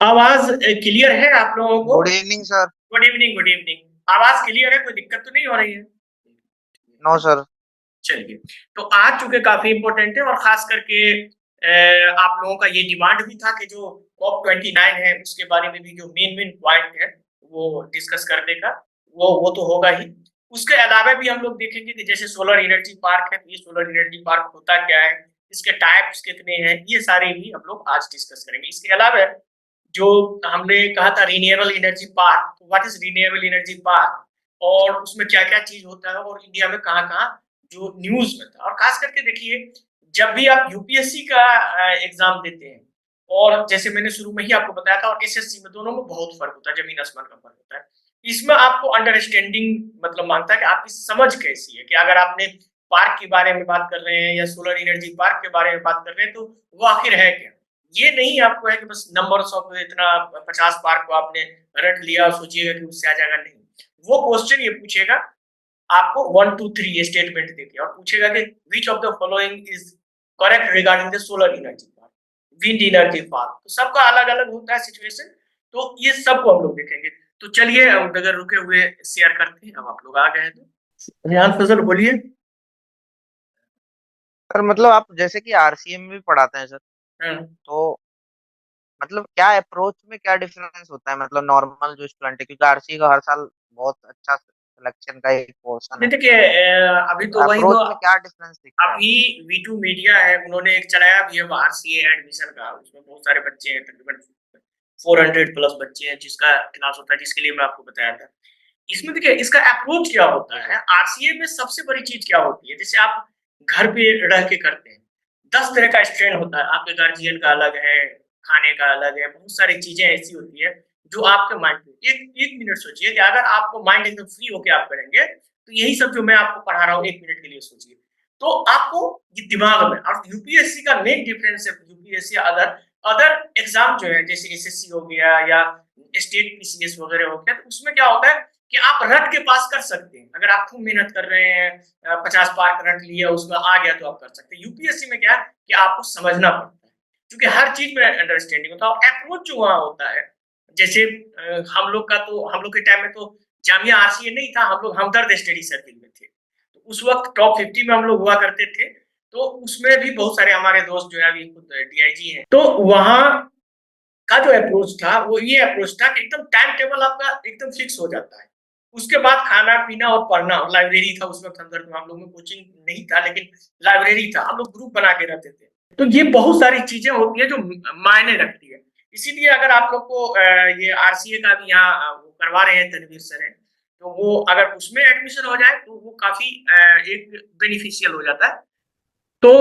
आवाज क्लियर है आप लोगों को? Good evening sir. Good evening, good evening. आवाज क्लियर है, कोई दिक्कत तो नहीं हो रही है? No sir. चलिए, तो आज चूंकि काफी इंपॉर्टेंट है और खास करके आप लोगों का ये डिमांड भी था कि जो COP29 है उसके बारे में भी जो मेन मेन पॉइंट है वो डिस्कस करने का, वो तो होगा ही। उसके अलावा भी हम लोग देखेंगे कि जैसे सोलर एनर्जी पार्क है, ये सोलर एनर्जी पार्क होता क्या है, इसके टाइप्स कितने हैं, ये सारे भी हम लोग आज डिस्कस करेंगे। इसके अलावा जो हमने कहा था renewable energy park, what is renewable energy park और उसमें क्या क्या चीज होता है और इंडिया में कहाँ कहाँ जो न्यूज में था। और खास करके देखिए, जब भी आप यूपीएससी का एग्जाम देते हैं और जैसे मैंने शुरू में ही आपको बताया था, और एसएससी में, दोनों में बहुत फर्क होता है, जमीन आसमान का फर्क होता है। इसमें आपको अंडरस्टैंडिंग मतलब मांगता है कि आपकी समझ कैसी है, कि अगर आपने पार्क के बारे में बात कर रहे हैं या सोलर एनर्जी पार्क के बारे में बात कर रहे हैं तो वो आखिर है क्या। ये नहीं आपको है कि बस नंबर्स ऑफ इतना 50 पार्क को आपने रट लिया और सोचिएगा कि उससे आ जाएगा, नहीं। वो क्वेश्चन ये पूछेगा आपको 1 2 3 स्टेटमेंट देके और पूछेगा कि which of the following is correct regarding the solar energy park, wind energy park. तो सबका अलग अलग होता है सिचुएशन, तो ये सबको हम लोग देखेंगे। तो चलिए, हम बगैर रुके हुए शेयर करते हैं। अब आप लोग आ गए हैं तो रेहान फजल बोलिए। सर मतलब आप जैसे कि आरसीएम में भी पढ़ाते हैं सर, हाँ। तो मतलब क्या अप्रोच में क्या डिफरेंस होता है, मतलब नॉर्मल जो स्टूडेंट है, क्योंकि आरसी का हर साल बहुत अच्छा सिलेक्शन का एक पोर्शन नहीं है, देखिए, अभी तो तो वही तो। अप्रोच में क्या डिफरेंस दिखता है अभी आपको? V2 मीडिया है, उन्होंने एक चलाया भी है बाहर सीए एडमिशन का। उसमें बहुत सारे बच्चे हैं, तकरीबन 400 प्लस बच्चे हैं जिसका क्लास होता है, जिसके लिए मैं आपको बताया था। इसमें देखिए इसका अप्रोच क्या होता जी है। सर। आरसीए में सबसे बड़ी चीज क्या होती है, जैसे आप घर पे रह के करते हैं, 10 तरह का स्ट्रेन होता है, आपके गार्जियन का अलग है, खाने का अलग है, बहुत सारी चीजें ऐसी होती है जो आपके माइंड पे। एक एक मिनट सोचिए कि अगर आपको माइंड एकदम फ्री होके आप करेंगे तो यही सब जो मैं आपको पढ़ा रहा हूँ, 1 मिनट के लिए सोचिए, तो आपको ये दिमाग में। और यूपीएससी का मेन डिफरेंस है, यूपीएससी अदर अदर एग्जाम जो है, जैसे एसएससी हो गया या स्टेट पीसीएस वगैरह हो गया, तो उसमें क्या होता है कि आप रट के पास कर सकते हैं। अगर आप खूब मेहनत कर रहे हैं, 50 पार्क रट लिया, उसमें आ गया तो आप कर सकते हैं। यूपीएससी में क्या है कि आपको समझना पड़ता है, क्योंकि हर चीज में अंडरस्टैंडिंग होता है और अप्रोच जो वहां होता है। जैसे हम लोग के टाइम में तो जामिया आरसीए नहीं था, हम लोग हमदर्द स्टडी सर्किल में थे। तो उस वक्त टॉप 50 में हम लोग हुआ करते थे। तो उसमें भी बहुत सारे हमारे दोस्त जो है अभी खुद डीआईजी हैं, तो वहां का जो अप्रोच था वो ये अप्रोच था कि एकदम टाइम टेबल आपका एकदम फिक्स हो जाता है। उसके बाद खाना पीना और पढ़ना, और लाइब्रेरी था उस वक्त अंदर में, हम लोग में कोचिंग नहीं था लेकिन लाइब्रेरी था, हम लोग ग्रुप बना के रहते थे। तो ये बहुत सारी चीजें होती है जो मायने रखती है। इसीलिए अगर आप लोग को ये आरसीए का भी यहाँ वो करवा रहे हैं, तनवीर सर है, तो वो अगर उसमें एडमिशन हो जाए तो वो काफी एक बेनिफिशियल हो जाता है। तो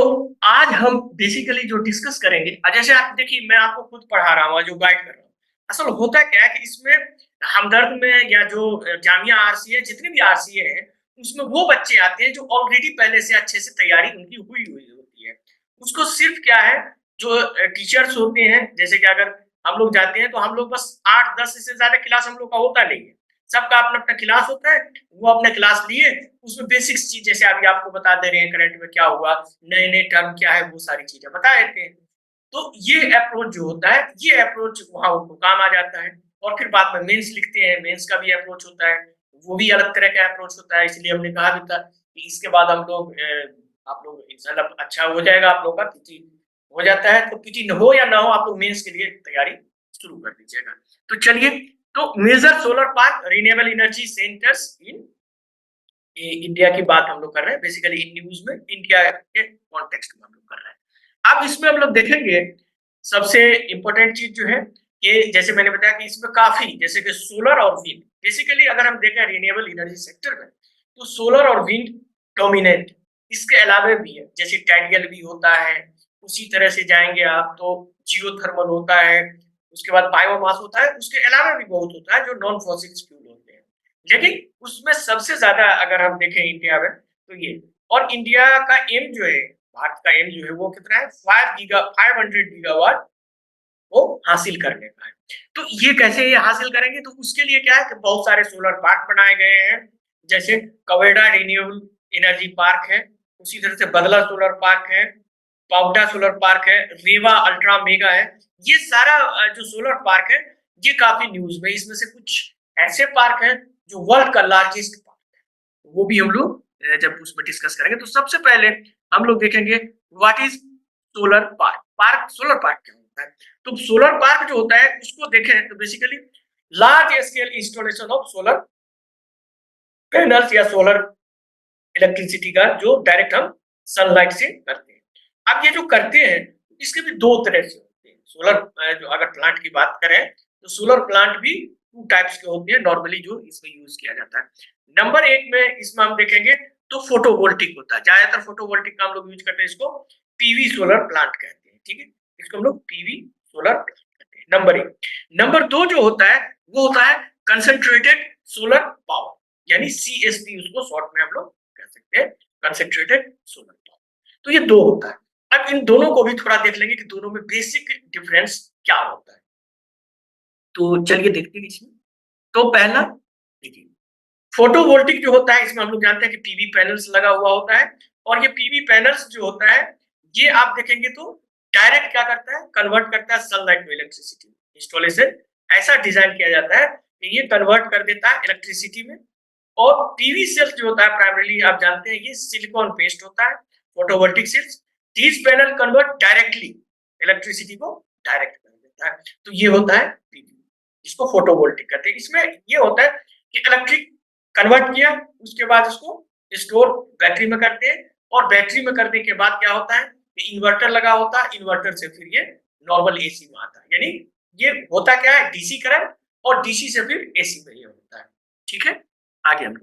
आज हम बेसिकली जो डिस्कस करेंगे, जैसे आप देखिए मैं आपको खुद पढ़ा रहा हूँ, जो गाइड कर रहा हूँ, असल होता क्या है कि इसमें हमदर्द में या जो जामिया आरसीए, जितने भी आरसीए हैं, उसमें वो बच्चे आते हैं जो ऑलरेडी पहले से अच्छे से तैयारी उनकी हुई हुई होती है। उसको सिर्फ क्या है, जो टीचर्स होते हैं, जैसे कि अगर हम लोग जाते हैं तो हम लोग बस 8 10 से ज्यादा क्लास हम लोग का होता नहीं है। सबका अपना अपना क्लास होता है, वो अपने क्लास लिए, उसमें बेसिक्स चीज जैसे अभी आपको बता दे रहे हैं करंट में क्या हुआ, नए नए टर्म क्या है, वो सारी चीजें बता देते हैं। तो ये अप्रोच जो होता है, ये अप्रोच वहां उनको काम आ जाता है। और फिर बाद में मेंस लिखते हैं, मेंस का भी अप्रोच होता है, वो भी अलग तरह का अप्रोच होता है। इसलिए हमने कहा भी था कि इसके बाद हम लोग आप लोग इंशाल्लाह अच्छा हो जाएगा आप लोग का, पीटी हो जाता है तो पीटी हो या ना हो, आप लोग मेंस के लिए तैयारी शुरू कर दीजिएगा। तो चलिए, तो major solar park renewable energy centers in India की बात हम लोग कर रहे हैं, बेसिकली इन न्यूज में इंडिया के कॉन्टेक्स्ट में हम लोग कर रहे हैं। अब इसमें हम लोग देखेंगे सबसे इंपॉर्टेंट चीज जो है कि जैसे मैंने बताया कि इसमें काफी, जैसे कि सोलर और विंड, बेसिकली अगर हम देखें रिन्यूएबल एनर्जी सेक्टर में, तो सोलर और विंड डोमिनेंट। इसके अलावा भी है, जैसे टाइडियल भी होता है, उसी तरह से जाएंगे आप तो जियोथर्मल होता है, उसके बाद बायोमास होता है, उसके अलावा भी बहुत होता है जो नॉन फॉसिल फ्यूल होते हैं। लेकिन उसमें सबसे ज्यादा अगर हम देखें इंडिया में तो ये, और इंडिया का एम जो है, भारत का एम जो है वो कितना है, 500 गीगावाट वो हासिल करने का है। तो ये कैसे ये हासिल करेंगे, तो उसके लिए क्या है कि बहुत सारे सोलर पार्क बनाए गए हैं। जैसे कवेडा रिन्यूएबल एनर्जी पार्क है, उसी तरह से बदला सोलर पार्क है, पाउटा सोलर पार्क है, रेवा अल्ट्रा मेगा है। ये सारा जो सोलर पार्क है ये काफी न्यूज में। इसमें से कुछ ऐसे पार्क हैं जो वर्ल्ड का लार्जेस्ट पार्क है, वो भी हम लोग जब उसमें डिस्कस करेंगे। तो सबसे पहले हम लोग देखेंगे what is solar park. Park solar park क्या होता है? तो सोलर पार्क जो होता है उसको देखें तो basically large scale installation of solar panels या सोलर इलेक्ट्रिसिटी का जो डायरेक्ट हम सनलाइट से करते हैं। अब ये जो करते हैं इसके भी दो तरह से होते हैं। सोलर जो अगर प्लांट की बात करें तो सोलर प्लांट भी टू टाइप्स के होते हैं नॉर्मली जो इसमें यूज किया जाता है। नंबर एक में इसमें हम देखेंगे तो फोटोवोल्टिक होता है। ज्यादातर फोटोवोल्टिक का हम लोग यूज करते हैं, इसको पीवी सोलर प्लांट कहते हैं। ठीक है, इसको हम लोग पीवी सोलर कहते हैं, नंबर एक। नंबर दो जो होता है वो होता है कंसंट्रेटेड सोलर पावर, यानी सीएसपी उसको शॉर्ट में हम लोग कह सकते हैं, कंसंट्रेटेड सोलर पावर। तो ये दो होता है। अब इन दोनों को भी थोड़ा देख लेंगे कि दोनों में बेसिक डिफरेंस क्या होता है। तो चलिए देखते हैं इसमें। तो पहला देखिए, फोटोवोल्टिक जो होता है इसमें हम लोग जानते हैं कि पीवी पैनल्स लगा हुआ होता है, और ये पीवी पैनल्स जो होता है ये आप देखेंगे तो डायरेक्ट क्या करता है, कन्वर्ट करता है सनलाइट में इलेक्ट्रिसिटी। इंस्टॉलेशन ऐसा डिजाइन किया जाता है कि ये कन्वर्ट कर देता है इलेक्ट्रिसिटी में। और पीवी सेल्स जो होता है प्राइमरीली आप जानते हैं ये सिलिकॉन बेस्ड होता है, photovoltaic sales. These panel convert directly electricity को डायरेक्ट कर देता है। तो ये होता है पीवी, इसको फोटोवोल्टिक कहते हैं। इसमें ये होता है कि इलेक्ट्रिक कन्वर्ट किया, उसके बाद उसको स्टोर बैटरी में करते हैं, और बैटरी में करने के बाद क्या होता है कि इन्वर्टर लगा होता है, इन्वर्टर से फिर ये नॉर्मल एसी में आता है। यानी ये होता क्या है, डीसी करंट, और डीसी से फिर एसी में ये होता है। ठीक है, आगे हम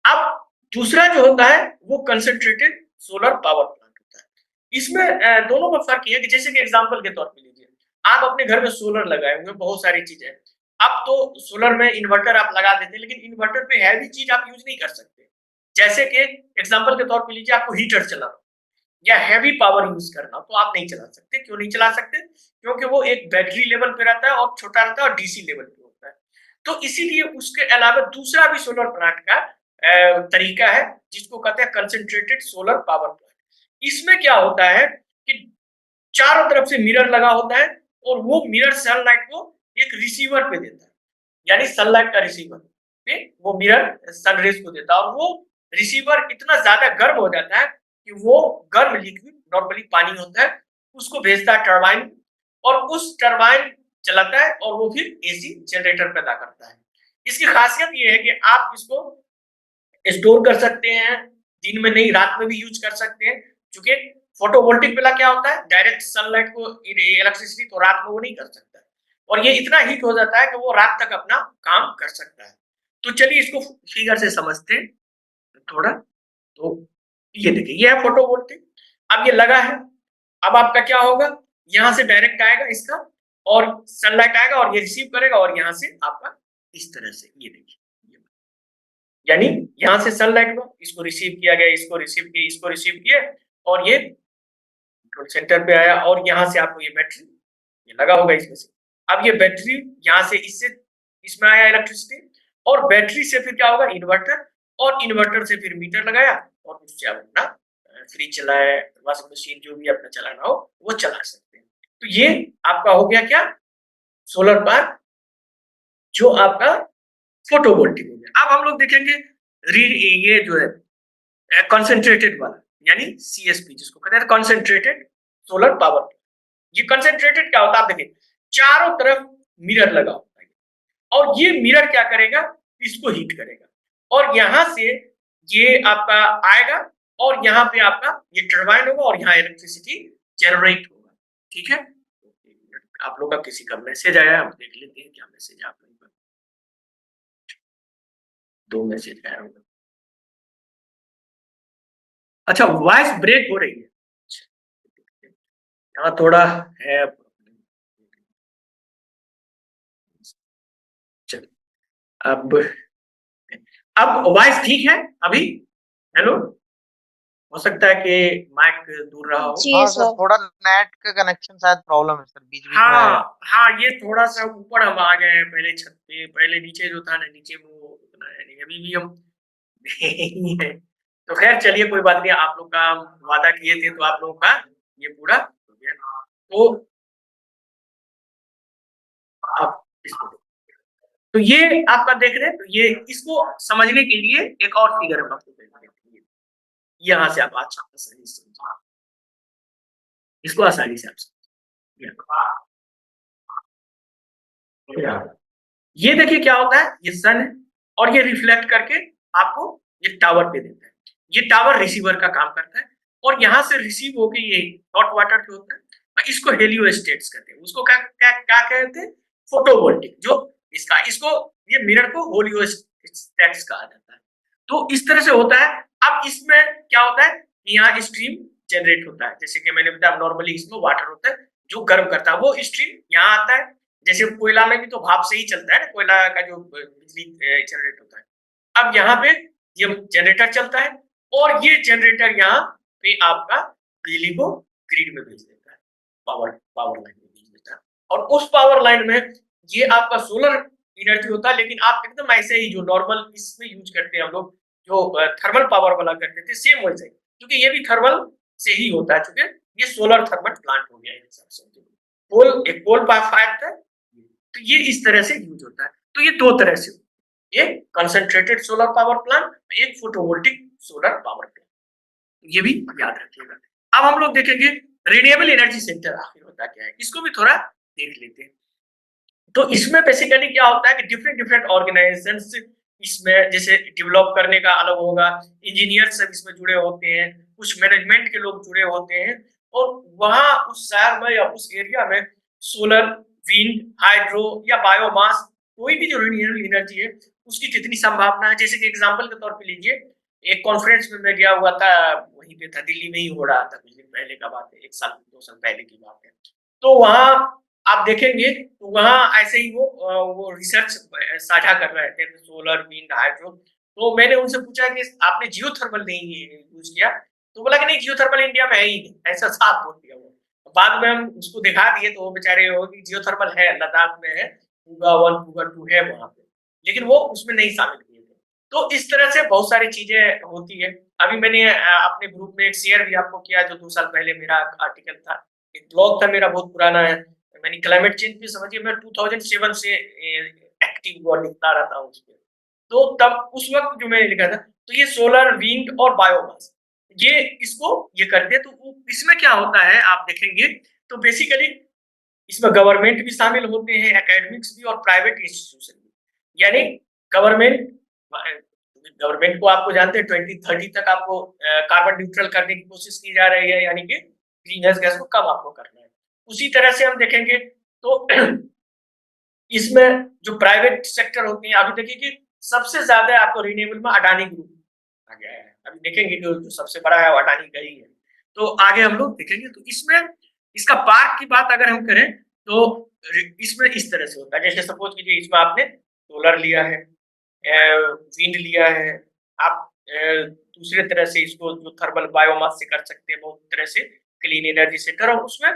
अब दूसरा जो होता है वो कंसंट्रेटेड सोलर पावर प्लांट होता है। इसमें दोनों में फर्क ये है कि जैसे कि एग्जांपल के तौर पे लीजिए, आप अपने घर में सोलर लगाए हुए बहुत सारी चीजें। अब तो सोलर में इन्वर्टर आप लगा देते हैं, लेकिन इन्वर्टर पे हैवी चीज आप यूज नहीं कर सकते। जैसे कि एग्जांपल के तौर पे लीजिए, आपको हीटर चलाना या हैवी पावर यूज करना, तो आप नहीं चला सकते। क्यों नहीं चला सकते? क्योंकि वो एक बैटरी लेवल पे रहता है और छोटा रहता है और डीसी लेवल पे होता है। तो इसीलिए उसके अलावा दूसरा भी सोलर प्लांट का तरीका है जिसको कहते हैं कंसंट्रेटेड सोलर पावर प्लांट। इसमें क्या होता है कि चारों तरफ से मिरर लगा होता है, और वो मिरर सनलाइट को एक रिसीवर पे देता है, यानी सनलाइट का रिसीवर पे वो मिरर सनरेज को देता है। और वो रिसीवर इतना ज्यादा गर्म हो जाता है कि वो गर्म लिक्विड, नॉर्मली पानी होता है, उसको भेजता है टरबाइन, और उस टरबाइन चलाता है और वो फिर एसी जनरेटर पैदा करता है। इसकी खासियत ये है कि आप इसको स्टोर कर सकते हैं, दिन में नहीं रात में भी यूज कर सकते हैं। क्योंकि फोटोवोल्टिक वाला क्या होता है, डायरेक्ट सनलाइट को इलेक्ट्रिसिटी तो रात में वो नहीं कर सकता, और ये इतना हीट हो जाता है कि वो रात तक अपना काम कर सकता है। तो चलिए इसको फिगर से समझते हैं थोड़ा। तो ये देखिए, ये है फोटोवोल्टिक। अब ये लगा है, अब आपका क्या होगा, यहाँ से डायरेक्ट आएगा इसका, और सनलाइट आएगा और ये रिसीव करेगा, और यहाँ से आपका इस तरह से ये देखिए, यानी यहाँ से सनलाइट को इसको रिसीव किया गया, इसको रिसीव किया, इसको रिसीव किया, और ये सेंटर पे आया, और यहाँ से आपको ये बैटरी ये लगा होगा इसमें से। अब ये बैटरी यहाँ से इससे इसमें आया इलेक्ट्रिसिटी, और बैटरी से फिर क्या होगा, इन्वर्टर, और इन्वर्टर से फिर मीटर लगाया, और उससे आप अपना फ्रिज चलाए, वॉशिंग मशीन जो भी अपना चलाना हो वो चला सकते हैं। तो ये आपका हो गया क्या, सोलर पार्क, जो आपका फोटोवोल्टिक हो गया। अब हम लोग देखेंगे ये जो है कंसंट्रेटेड वाला, यानी सीएसपी जिसको कहते हैं कंसंट्रेटेड सोलर पावर। ये कंसंट्रेटेड क्या होता है, आप देखिए चारों तरफ मिरर लगा होता है, और ये मिरर क्या करेगा, इसको हीट करेगा, और यहां से ये आपका आएगा, और यहाँ पे आपका ये टरबाइन होगा, और यहाँ इलेक्ट्रिसिटी जनरेट होगा। ठीक है, आप लोग का किसी का मैसेज आया, हम देख लेते हैं क्या मैसेज आप लोगों का। 2 मैसेज आया होगा। अच्छा, वॉइस ब्रेक हो रही है, यहाँ थोड़ा है। चल, अब वॉइस ठीक है अभी? हेलो, हो सकता है कि माइक दूर रहा हो। हाँ सर, थोड़ा नेट का कनेक्शन शायद प्रॉब्लम है सर, बीच बीच में। हाँ, ये थोड़ा सा ऊपर हम आ गए हैं, पहले छत पे, पहले नीचे जो था ना, नीचे वो उतना है नहीं, अभी भी हम नहीं है। तो खैर चलिए, कोई बात नहीं, आप लोग का वादा किए थे तो आप लोगों का ये पूरा हो गया। तो आप इसको तो ये आपका देख रहे हैं, तो ये इसको समझने के लिए एक और फिगर हम आपको दे देते हैं। यहाँ से आप अच्छा आसानी से समझिए, इसको आसानी से आप समझिए। ये देखिए क्या होता है, ये सन है और ये रिफ्लेक्ट करके आपको ये टावर पे देता है। ये टावर रिसीवर का काम करता है और यहाँ से रिसीव होके ये हॉट वाटर जो होता है, इसको हेलियोस्टेट्स कहते हैं। उसको क्या क्या क्या कहते हैं? फोटोवोल्टिक। जो इसको ये मिरर को होलियोस्टेट्स कहा जाता है। तो इस तरह से होता है। अब इसमें क्या होता है, यहाँ स्ट्रीम जनरेट होता है, जैसे कि मैंने बताया नॉर्मली इसमें वाटर होता है जो गर्म करता है, वो स्ट्रीम यहाँ आता है। जैसे कोयला में भी तो भाप से ही चलता है ना, कोयला का जो बिजली जनरेट होता है। अब यहाँ पे ये जनरेटर चलता है और ये जनरेटर यहाँ पे आपका बिजली को ग्रिड में भेज देता है, पावर लाइन में भेज देता है। और उस पावर लाइन में ये आपका सोलर एनर्जी होता है, लेकिन आप एकदम ऐसे ही जो नॉर्मल इसमें यूज करते हैं हम लोग, जो थर्मल पावर वाला करते थे, सेम वैसे ही, क्योंकि ये भी थर्मल से ही होता है, चूंकि ये सोलर थर्मल प्लांट हो गया है। एक कोल फायर था, तो ये इस तरह से यूज होता है। तो ये दो तरह से, एक कंसंट्रेटेड सोलर पावर प्लांट, एक फोटोवोल्टिक सोलर पावर प्लांट। ये भी याद रखिएगा। अब हम लोग देखेंगे रिन्यूएबल एनर्जी सेंटर आखिर होता क्या है, इसको भी थोड़ा देख लेते हैं। तो इसमें बेसिकली क्या होता है कि डिफरेंट डिफरेंट ऑर्गेनाइजेशंस इसमें जैसे डेवलप करने का अलग होगा, इंजीनियर सब इसमें जुड़े होते हैं, कुछ मैनेजमेंट के लोग जुड़े होते हैं, और वहां उस शहर में या उस एरिया में सोलर, विंड, हाइड्रो या बायोमास, कोई भी जो रिन्यूएबल एनर्जी है उसकी कितनी संभावना है। जैसे कि एग्जांपल के तौर पे लीजिए, एक कॉन्फ्रेंस में मैं गया हुआ था, वहीं पे था, दिल्ली में ही हो रहा था, कुछ दिन पहले का बात है, 1 साल 2 साल पहले की बात है। तो वहां आप देखेंगे तो वहां ऐसे ही वो रिसर्च साझा कर रहे थे, सोलर, विंड, हाइड्रो। तो मैंने उनसे पूछा कि आपने जियोथर्मल नहीं यूज किया? तो बोला कि नहीं, जियोथर्मल इंडिया में है ही नहीं, ऐसा साफ बोल दिया वो। बाद में हम उसको दिखा दिए तो वो बेचारे हो कि जियोथर्मल है, लद्दाख में है, पूगा 1 पूगा 2 है वहां पे, लेकिन वो उसमें नहीं शामिल किए थे। तो इस तरह से बहुत सारी चीजें होती है। अभी मैंने अपने ग्रुप में एक शेयर भी आपको किया, जो 2 साल पहले मेरा आर्टिकल था, एक ब्लॉग था मेरा, बहुत पुराना है। मैंने क्लाइमेट चेंज भी समझिए, मैं 2007 से एक्टिव हुआ, लिखता रहता हूँ उसपे। तो तब उस वक्त जो मैंने लिखा था, तो ये सोलर, विंड और बायोमास, ये इसको ये करते हैं। तो इसमें क्या होता है आप देखेंगे तो बेसिकली इसमें गवर्नमेंट भी शामिल होते हैं, एकेडमिक्स भी और प्राइवेट इंस्टीट्यूशन भी। यानी गवर्नमेंट गवर्नमेंट को आपको जानते हैं 2030 तक आपको कार्बन न्यूट्रल करने की कोशिश की जा रही है, यानी कि ग्रीन हाउस गैस को कम आपको करना है। उसी तरह से हम देखेंगे तो इसमें जो प्राइवेट सेक्टर होते हैं, अभी देखिए कि सबसे ज्यादा आपको रिन्यूएबल में अडानी ग्रुप आ गया है। अभी देखेंगे कि जो सबसे बड़ा है वो अडानी का ही है। तो आगे हम लोग देखेंगे, तो इसमें इसका पार्क की बात अगर हम करें तो इसमें इस तरह से होता है, जैसे सपोज कीजिए इसमें आपने सोलर लिया है, विंड लिया है, आप दूसरे तरह से इसको जो थर्मल बायोमास से कर सकते हैं, बहुत तरह से क्लीन एनर्जी सेक्टर, और उसमें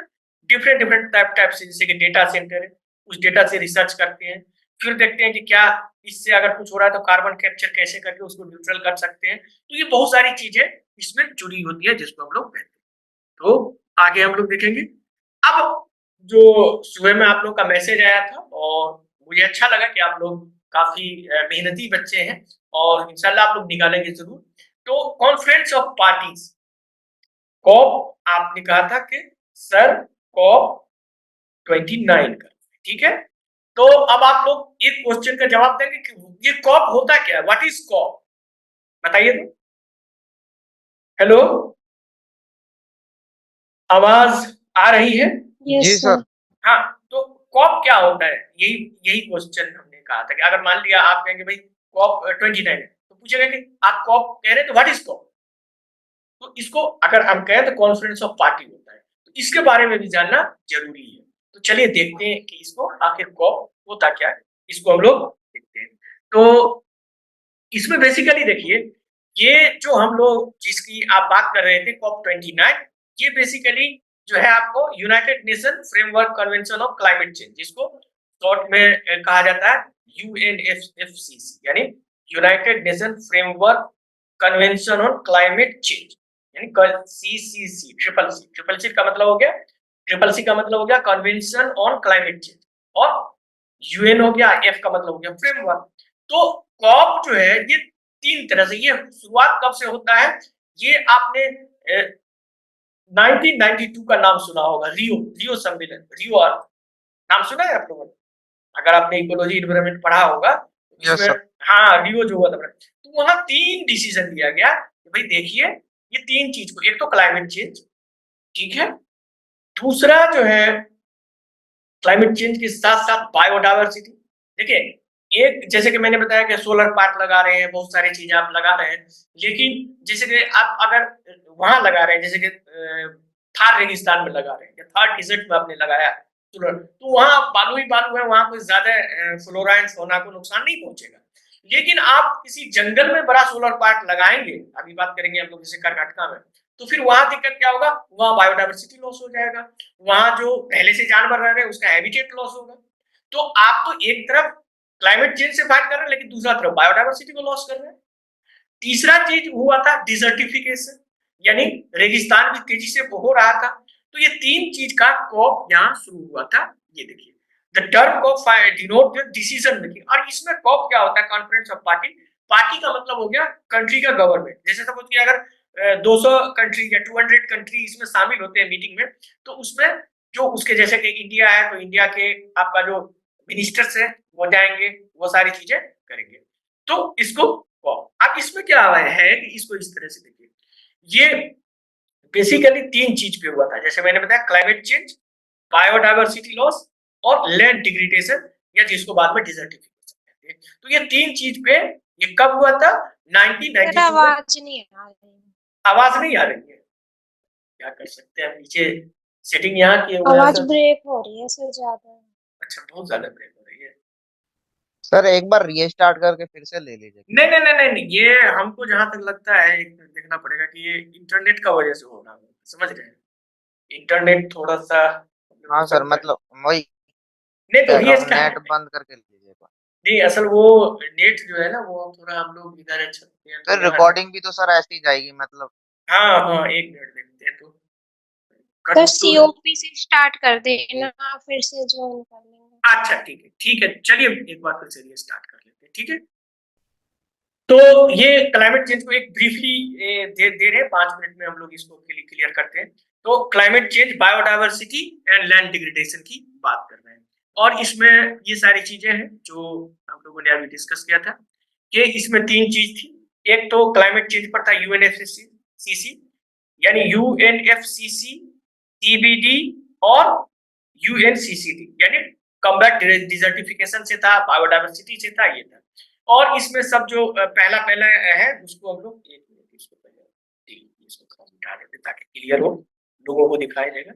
डिफरेंट डिफरेंट टाइप से, जैसे कि डेटा सेंटर है, उस डेटा से रिसर्च करते हैं, फिर देखते हैं कि क्या इससे अगर कुछ हो रहा है तो कार्बन कैप्चर कैसे करके उसको न्यूट्रल कर सकते हैं। तो ये बहुत सारी चीजें इसमें जुड़ी होती है, जिसको हम लोग कहते हैं। तो आगे हम लोग देखेंगे। अब जो सुबह में आप लोग का मैसेज आया था, और मुझे अच्छा लगा कि आप लोग काफी मेहनती बच्चे हैं, और इंशाल्लाह आप लोग निकालेंगे जरूर। तो कॉन्फ्रेंस ऑफ पार्टीज, कॉप आपने कहा था कि सर कॉप 29 का, ठीक है। तो अब आप लोग एक क्वेश्चन का जवाब देंगे कि ये कॉप होता क्या है, व्हाट इज कॉप, बताइए तो। हेलो, आवाज आ रही है? जी सर। हाँ, तो कॉप क्या होता है, यही यही क्वेश्चन हमने कहा था कि अगर मान लिया आप कहेंगे भाई कॉप 29 है, तो पूछेगा कि आप कॉप कह रहे हैं तो व्हाट इज कॉप। तो इसको अगर हम कहें तो कॉन्फ्रेंस ऑफ पार्टी होता है, तो इसके बारे में भी जानना जरूरी है। तो चलिए देखते हैं कि इसको आखिर कॉप होता क्या है, इसको हम लोग देखते हैं। तो इसमें बेसिकली देखिए, ये जो हम लोग जिसकी आप बात कर रहे थे कॉप 29, ये बेसिकली जो है आपको United nation framework convention of climate change, जिसको शॉर्ट में कहा जाता है यूएनएफसीसी, यानी United nation framework convention on climate change, यानी CCC, ट्रिपल सी का मतलब हो गया, कन्वेंशन ऑन क्लाइमेट चेंज, और UN हो गया, F का मतलब हो गया फ्रेमवर्क। तो कॉप जो है ये 3 तरह से, ये शुरुआत कब से होता है, ये आपने 1992 का नाम सुना होगा, रियो सम्मेलन, रियो अर्थ, नाम सुना है आप लोगों ने? अगर आपने इकोलॉजी एनवायरनमेंट पढ़ा होगा, यस इसमें सर। हाँ रियो जो हुआ था, तो वहां 3 डिसीजन लिया गया कि भाई देखिए ये 3 चीज को, एक तो क्लाइमेट चेंज, ठीक है, दूसरा जो है क्लाइमेट चेंज के साथ साथ बायोडायवर्सिटी। देखिए, एक जैसे कि मैंने बताया कि सोलर पार्क लगा रहे हैं, बहुत सारी चीजें आप लगा रहे हैं, लेकिन जैसे कि आप अगर वहां लगा रहे हैं, जैसे कि थार रेगिस्तान में लगा रहे हैं या थार डिजर्ट में आपने लगाया सोलर, तो वहां बालू ही बालू है, वहां कोई ज्यादा फ्लोरा एंड फौना को नुकसान नहीं पहुंचेगा। लेकिन आप किसी जंगल में बड़ा सोलर पार्क लगाएंगे, अभी बात करेंगे हम लोग जैसे कर्नाटका में, तो फिर वहां दिक्कत क्या होगा, वहां बायोडायवर्सिटी लॉस हो जाएगा, वहां जो पहले से जानवर रह रहे हैं उसका हैबिटेट लॉस होगा। तो आप तो एक तरफ क्लाइमेट चेंज से फाइट कर रहे हैं, लेकिन दूसरा तरफ बायोडायवर्सिटी को लॉस कर रहे हैं। तीसरा चीज हुआ था डिजर्टिफिकेशन, यानी रेगिस्तान भी तेजी से हो रहा था। तो ये 3 चीज का कॉप यहाँ शुरू हुआ था। ये देखिए, the term COP denote the decision making, और इसमें कॉप क्या होता है, कॉन्फ्रेंस ऑफ पार्टी। पार्टी का मतलब हो गया कंट्री का गवर्नमेंट, जैसे सपोज कि अगर 200 कंट्री या 200 कंट्री इसमें शामिल होते हैं मीटिंग में, तो उसमें जो उसके जैसे कि इंडिया है, तो इंडिया के आपका जो मिनिस्टर्स है वो जाएंगे, वो सारी चीजें करेंगे, तो इसको कॉप। अब इसमें क्या है कि इसको इस तरह से देखिए, ये बेसिकली 3 चीज पे हुआ था, जैसे मैंने बताया क्लाइमेट चेंज, बायोडायवर्सिटी लॉस और लैंड डिग्रेडेशन, या जिसको बाद में डिजर्टिफिकेशन कहते हैं। तो ये 3 चीज पे ये कब हुआ था, 1992 में। आवाज नहीं आ रही, आवाज नहीं आ रही है, क्या कर सकते हैं, नीचे सेटिंग यहाँ की आवाज ब्रेक हो रही है सर ज्यादा। अच्छा, बहुत ज्यादा ब्रेक हो रही है। सर एक बार रीस्टार्ट करके फिर से ले लीजिए। नहीं नहीं नहीं नहीं, ये हमको जहां तक लगता है एक देखना पड़ेगा कि ये इंटरनेट का वजह से हो रहा है, समझ रहे हैं, इंटरनेट थोड़ा सा हाँ हो सर, सकता है। मतलब वही नहीं तो कह रहा हूँ, रीस्टार्ट, नेट बंद करके लीजिए एक बार। नहीं असल वो नेट जो है ना, वो थोड़ा हम लोग इधर छत पे हैं, तो सर यहाँ रिकॉर्डिंग भी तो सर ऐसी ही जाएगी मतलब। हाँ हाँ, एक मिनट देखते हैं, तो कर सर तो है। COP से स्टार्ट कर देना, फिर से ज्वाइन कर लेंगे। अच्छा ठीक है, चलिए एक बार फिर से स्टार्ट कर लेते हैं, ठीक है। तो ये क्लाइमेट चेंज को एक ब्रीफली दे रहे हैं, 5 मिनट में हम लोग इसको क्लियर करते हैं। तो climate change, biodiversity and land degradation की बात कर रहे हैं, और इसमें ये सारी चीजें हैं जो हम लोगों ने अभी डिस्कस किया था, कि इसमें 3 चीज थी। एक तो क्लाइमेट चेंज पर था UNFCCC, यानी UNFCCC, TBD और UNCCD, यानी कॉम्बैट डिजर्टिफिकेशन से था, बायोडायवर्सिटी से था, ये था। और इसमें सब जो पहला पहला है उसको हम लोग एक मिनट इसको पहले इसको थोड़ा मिटा देते ताकि क्लियर हो, लोगों को दिखाई देगा।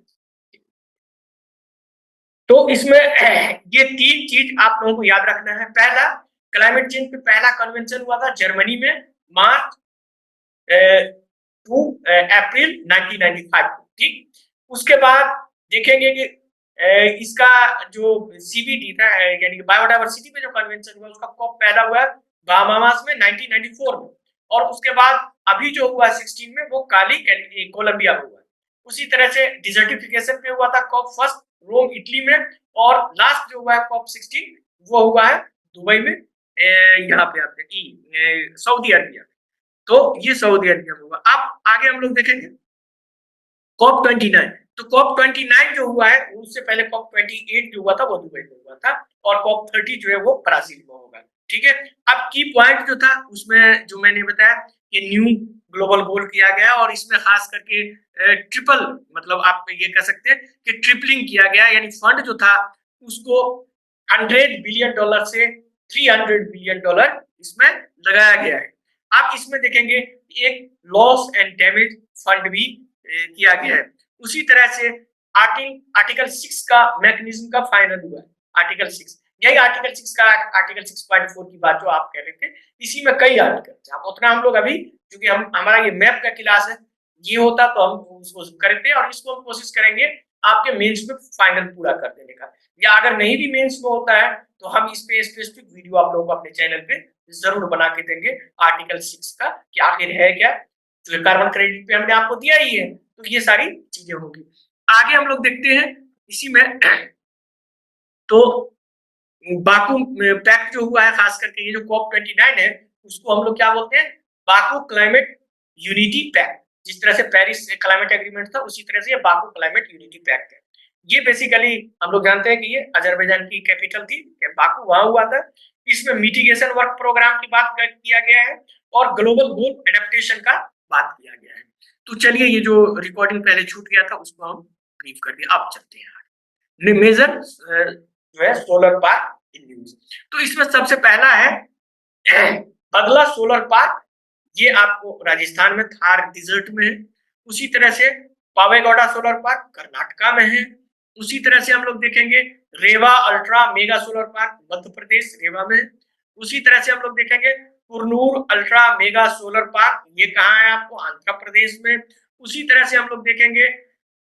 तो इसमें ये 3 चीज आप लोगों को याद रखना है। पहला, क्लाइमेट चेंज पे पहला कन्वेंशन हुआ था जर्मनी में, मार्च 2 अप्रैल 1995 को, ठीक। उसके बाद देखेंगे कि इसका जो CBD था, यानी बायोडायवर्सिटी पे जो कन्वेंशन हुआ, उसका कॉप पैदा हुआ बहामास में 1994 में, और उसके बाद अभी जो हुआ 16 में, वो काली कोलंबिया में हुआ। उसी तरह से डिजर्टिफिकेशन पे हुआ था कॉप फर्स्ट, रोम इटली में, और लास्ट जो हुआ है कॉप 16, वो हुआ है दुबई में, यहाँ पे आप देखिए सऊदी अरबिया। तो ये सऊदी अरबिया में हुआ। अब आगे हम लोग देखेंगे कॉप 29। तो कॉप 29 जो हुआ है, उससे पहले कॉप 28 जो हुआ था वो दुबई में हुआ था, और कॉप 30 जो है वो ब्राजील में होगा, ठीक है। अब की पॉइंट जो था उसमें जो मैंने बताया कि न्यू ग्लोबल गोल किया गया, और इसमें खास करके ट्रिपल, मतलब आप ये कह सकते हैं कि ट्रिपलिंग किया गया, यानी फंड जो था उसको $100 बिलियन से $300 बिलियन इसमें लगाया गया है। आप इसमें देखेंगे एक लॉस एंड डैमेज फंड भी किया गया है। उसी तरह से आर्टिकल 6 का मैकेनिज्म का फाइनल हुआ है, आर्टिकल 6, यही आर्टिकल 6 का आर्टिकल 6.4 की बात जो आप कह रहे थे, इसी में कई आर्टिकल थे। आप उतना हम लोग अभी, क्योंकि हमारा ये मैप का क्लास है, ये होता तो हम उसको करते, और इसको हम कोशिश करेंगे आपके मेंस में फाइनल पूरा कर देने का, या अगर नहीं भी मेंस में होता है तो हम इस पे स्पेसिफिक वीडियो आप लोगों को अपने चैनल पे जरूर बना के देंगे आर्टिकल 6 का, कि आखिर है क्या, तो कार्बन क्रेडिट पे हमने आपको दिया ही है, तो ये सारी चीजें होंगी। आगे हम लोग देखते हैं इसी में तो बाकू पैक्ट जो हुआ है, खास करके ये जो COP29 है, उसको हम लोग क्या बोलते हैं, बाकू क्लाइमेट यूनिटी पैक्ट। जिस तरह से पेरिस क्लाइमेट एग्रीमेंट था, उसी तरह से ये बाकू क्लाइमेट यूनिटी पैक्ट है। ये बेसिकली हम लोग जानते हैं कि ये अजरबैजान की कैपिटल थी, बाकू वहां हुआ था। इसमें मिटिगेशन वर्क प्रोग्राम की बात किया गया है और ग्लोबल गोल एडेप्टेशन का बात किया गया है। तो चलिए, ये जो रिकॉर्डिंग पहले छूट गया था उसको हम ब्रीफ कर दिया। अब चलते हैं मेजर जो है सोलर पार्क इन यूज। तो इसमें सबसे पहला है बगला सोलर पार्क। ये आपको राजस्थान में थार डिजर्ट में है। उसी तरह से पावेगौड़ा सोलर पार्क कर्नाटका में है। उसी तरह से हम लोग देखेंगे रेवा ultra mega solar park Madhya Pradesh रेवा में है। उसी तरह से हम लोग देखेंगे Kurnoor ultra mega solar park, ये कहाँ है आपको, आंध्र प्रदेश में। उसी तरह से हम लोग देखेंगे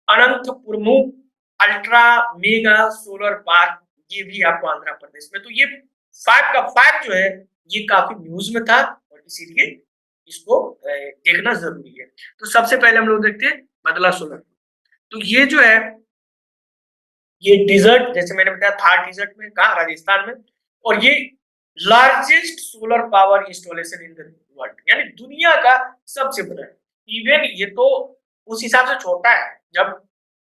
अनंतपुरमु अल्ट्रा मेगा सोलर पार्क, ये भी आपको आंध्र प्रदेश में। तो ये 5 का 5 जो है ये काफी न्यूज में था और इसीलिए इसको देखना जरूरी है। तो सबसे पहले हम लोग देखते हैं बदला सोलर। तो ये जो है ये डिजर्ट, जैसे मैंने बताया थार डिजर्ट में, कहा राजस्थान में, और ये largest solar power installation in the world, यानी दुनिया का सबसे बड़ा है। इवन ये तो उस हिसाब से छोटा है। जब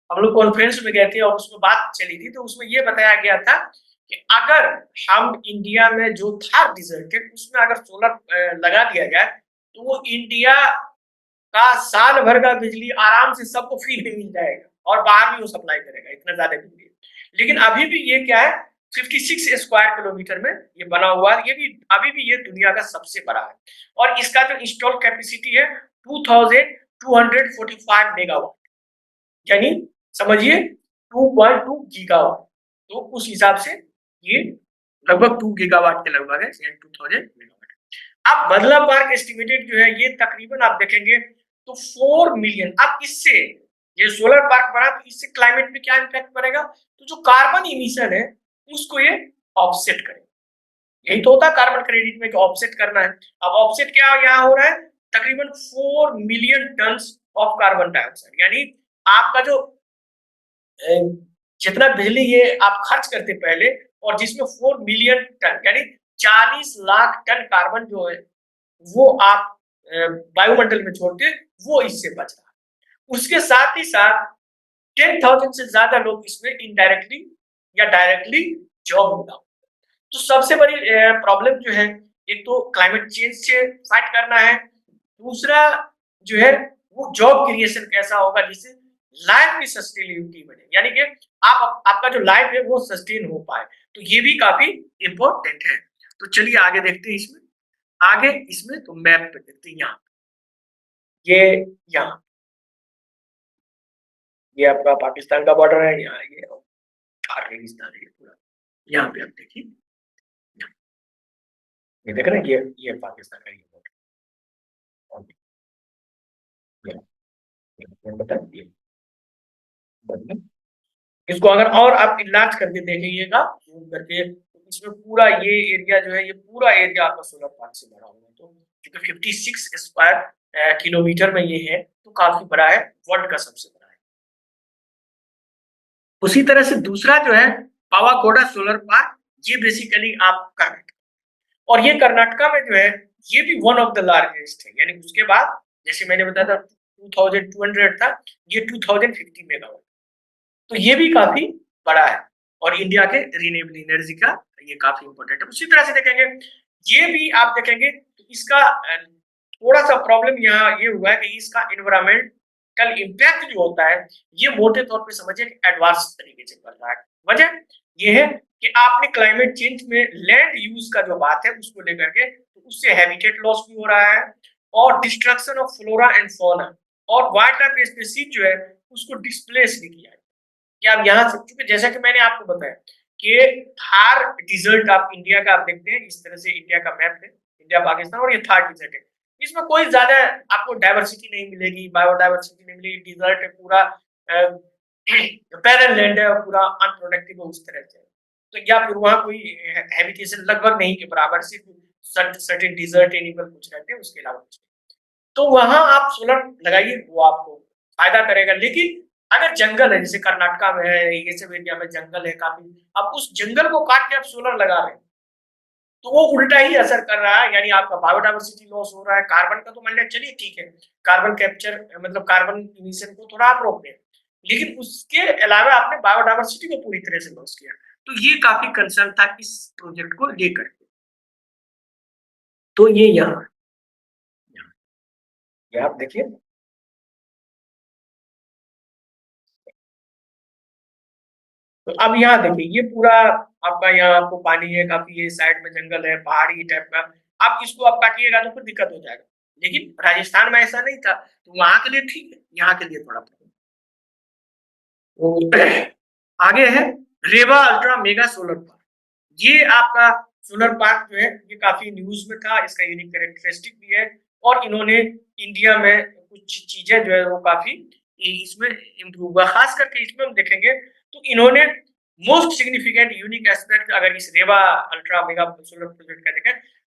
हम लोग कॉन्फ्रेंस में गए थे और उसमें बात चली थी, तो उसमें ये बताया गया था कि अगर हम इंडिया में जो थार डिजर्ट है उसमें अगर सोलर लगा दिया जाए तो वो इंडिया का साल भर का बिजली आराम से सबको फ्री में मिल जाएगा और बाहर भी वो सप्लाई करेगा, इतना ज्यादा बिजली। लेकिन अभी भी ये क्या है, 56 स्क्वायर किलोमीटर में ये बना हुआ है। ये भी अभी भी ये दुनिया का सबसे बड़ा है और इसका जो इंस्टॉल कैपेसिटी है 2245 मेगावाट, यानी समझिए 2.2 गीगावाट। तो उस हिसाब से ये लगभग 2 गीगावाट के लगभग है, 2000 मेगावाट। अब बदला पार्क एस्टिमेटेड जो है ये तकरीबन आप देखेंगे तो 4 मिलियन। अब इससे ये सोलर पार्क बना तो इससे क्लाइमेट पे क्या इम्पैक्ट पड़ेगा, तो जो कार्बन इमिशन है उसको ये ऑफसेट करेगा। यही तो होता है कार्बन क्रेडिट में कि ऑफसेट करना है। अब ऑफसेट क्या यहाँ हो रहा है, तकरीबन 4 million ton of carbon dioxide, यानी आपका जो जितना बिजली ये आप खर्च करते पहले और जिसमें 4 मिलियन टन यानी 40 लाख टन कार्बन जो है वो आप वायुमंडल में छोड़ते, वो इससे बच रहा है। उसके साथ ही साथ 10,000 से ज्यादा लोग इसमें इनडायरेक्टली या डायरेक्टली जॉब मिला। तो सबसे बड़ी प्रॉब्लम जो है, एक तो क्लाइमेट चेंज से फाइट करना है, दूसरा जो है वो जॉब क्रिएशन कैसा होगा जिससे लाइफ की सस्टेनेबिलिटी बने, यानी कि आपका जो लाइफ है वो सस्टेन हो पाए। तो ये भी काफी इंपॉर्टेंट है। तो चलिए आगे देखते हैं इसमें। आगे इसमें तो मैप पे देखते हैं। यहाँ यहाँ ये आपका पाकिस्तान का बॉर्डर है, यहाँ ये थार रेगिस्तान है पूरा। यहाँ पे आप देखिए, ये देख रहे हैं, ये पाकिस्तान का ये बॉर्डर। इसको अगर और आप इलाज करके देखिएगा करके, तो इसमें पूरा ये एरिया जो है, ये पूरा एरिया आपका सोलर पार्क से भरा हुआ है। तो क्योंकि 56 स्क्वायर किलोमीटर में ये है तो काफी बड़ा है, वर्ल्ड का सबसे बड़ा है। उसी तरह से दूसरा जो है पावागौड़ा सोलर पार्क, ये बेसिकली आप कर्नाटक, और ये कर्नाटका में जो है ये भी वन ऑफ द लार्जेस्ट है। यानी उसके बाद जैसे मैंने बताया था 2200 था, ये 2050 मेगावाट। तो ये भी काफी बड़ा है और इंडिया के रिन्यूएबल एनर्जी का ये काफी इंपॉर्टेंट है। उसी तरह से देखेंगे ये भी आप देखेंगे तो इसका थोड़ा सा प्रॉब्लम यहाँ ये हुआ है कि इसका एनवायरमेंटल इम्पैक्ट जो होता है ये मोटे तौर पे समझिए एडवांस तरीके से कर रहा है। वजह ये है कि आपने क्लाइमेट चेंज में लैंड यूज का जो बात है उसको लेकर के, तो उससे हैबिटेट लॉस भी हो रहा है और destruction of flora and fauna और वाइल्ड लाइफ स्पीशीज जो है उसको डिस्प्लेस भी किया है। कि आप यहाँ से, क्योंकि जैसा कि मैंने आपको बताया कि थार डिजर्ट आप इंडिया का आप देखते हैं, इस तरह से इंडिया का मैप है, इंडिया पाकिस्तान, और ये थार डिजर्ट है। इसमें कोई ज्यादा आपको डाइवर्सिटी नहीं मिलेगी, बायोडाइवर्सिटी नहीं मिलेगी। डिजर्ट है पूरा, पैरल लैंड है, पूरा अनप्रोडक्टिव है उस तरह से। तो या फिर वहाँ कोई हैबिटेशन लगभग नहीं के बराबर, सिर्फ सर्टेन डिजर्ट एनिमल कुछ रहते हैं, उसके अलावा कुछ। तो वहां आप सोलर लगाइए, वो आपको फायदा करेगा। लेकिन अगर जंगल है, जैसे कर्नाटका में है, ये सब एरिया में जंगल है काफी, अब उस जंगल को काट के आप सोलर लगा रहे हैं, तो वो उल्टा ही असर कर रहा है, यानी आपका बायोडायवर्सिटी लॉस हो रहा है। कार्बन का तो मान लिया चलिए ठीक है, कार्बन कैप्चर मतलब कार्बन इमिशन को थोड़ा आप रोक दें, लेकिन उसके अलावा आपने बायोडायवर्सिटी को पूरी तरह से लॉस किया। तो ये काफी कंसर्न था इस प्रोजेक्ट को लेकर। तो ये यहाँ ये आप देखिए, तो अब यहाँ देखिए ये पूरा आपका, यहाँ आपको पानी है काफी, ये साइड में जंगल है, पहाड़ी टाइप का। आप इसको आप काटिएगा तो फिर दिक्कत हो जाएगा। लेकिन राजस्थान में ऐसा नहीं था, तो वहां के लिए ठीक है, यहाँ के लिए थोड़ा प्रॉब्लम। आगे है रेवा अल्ट्रा मेगा सोलर पार्क। ये आपका सोलर पार्क जो है, ये काफी न्यूज में था, इसका यूनिक कैरेक्टरिस्टिक भी है। और इन्होंने इंडिया में कुछ चीजें जो है वो काफी इसमें इम्प्रूव हुआ। खास करके इसमें हम देखेंगे तो इन्होंने मोस्ट सिग्निफिकेंट यूनिक एस्पेक्ट, अगर इस Rewa ultra mega solar project का देखें,